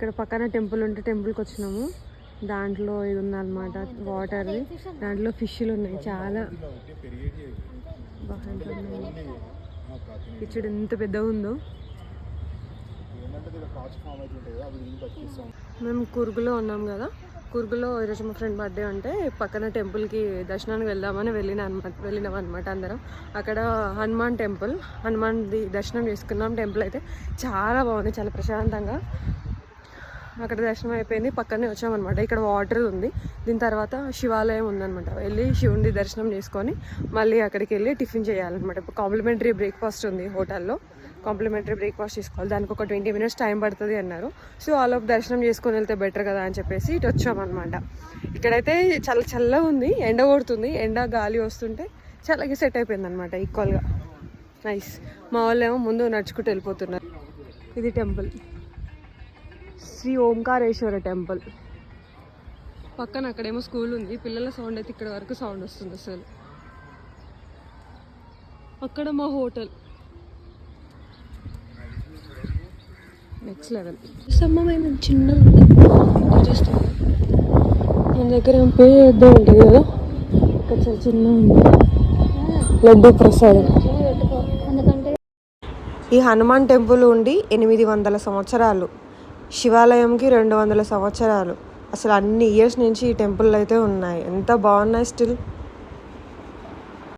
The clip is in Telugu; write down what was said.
ఇక్కడ పక్కన టెంపుల్ ఉంటే టెంపుల్కి వచ్చినాము. దాంట్లో ఇది ఉందన్నమాట వాటర్, దాంట్లో ఫిష్లు ఉన్నాయి చాలా బాగుంటుంది. ఇచ్చుడు ఎంత పెద్దగా ఉందో. మేము కూర్గులో ఉన్నాం కదా, కూర్గులో ఈరోజు మా ఫ్రెండ్ బర్త్డే ఉంటే పక్కన టెంపుల్కి దర్శనానికి వెళ్దామని వెళ్ళినాం అనమాట అందరం. అక్కడ హనుమాన్ది దర్శనం చేసుకున్నాం. టెంపుల్ అయితే చాలా బాగుంది, చాలా ప్రశాంతంగా. అక్కడ దర్శనం అయిపోయింది, పక్కనే వచ్చామన్నమాట. ఇక్కడ వాటర్ ఉంది, దీని తర్వాత శివాలయం ఉందన్నమాట. వెళ్ళి శివుడి దర్శనం చేసుకొని మళ్ళీ అక్కడికి వెళ్ళి టిఫిన్ చేయాలన్నమాట. ఇప్పుడు కాంప్లిమెంటరీ బ్రేక్ఫాస్ట్ ఉంది హోటల్లో, కాంప్లిమెంటరీ బ్రేక్ఫాస్ట్ తీసుకోవాలి. దానికి ఒక 20 minutes టైం పడుతుంది అన్నారు. సో ఆలోపు దర్శనం చేసుకొని వెళ్తే బెటర్ కదా అని చెప్పేసి ఇటు వచ్చామన్నమాట. ఇక్కడైతే చాలా చల్లగా ఉంది, ఎండ కొడుతుంది, ఎండ గాలి వస్తుంటే చల్లగా సెట్ అయిపోయింది అనమాట ఈక్వల్గా. నైస్. మా వాళ్ళు ఏమో ముందు నడుచుకుంటూ వెళ్ళిపోతున్నారు. ఇది టెంపుల్, శ్రీ ఓంకారేశ్వర టెంపుల్. పక్కన అక్కడేమో స్కూల్ ఉంది. పిల్లల సౌండ్ అయితే ఇక్కడ వరకు సౌండ్ వస్తుంది అసలు. అక్కడ మా హోటల్ నెక్స్ట్ లెవెల్. సమ్మమైన చిన్న చూస్తుంది, మన దగ్గర పెద్ద ఉంటుంది కదా, ఇక్కడ చాలా చిన్న ఉంది. లడ్డు ప్రసాదం. ఈ హనుమాన్ టెంపుల్ ఉండి 800 సంవత్సరాలు, శివాలయంకి 200 సంవత్సరాలు. అసలు అన్ని ఇయర్స్ నుంచి ఈ టెంపుల్ అయితే ఉన్నాయి. ఎంత బాగున్నాయి స్టిల్.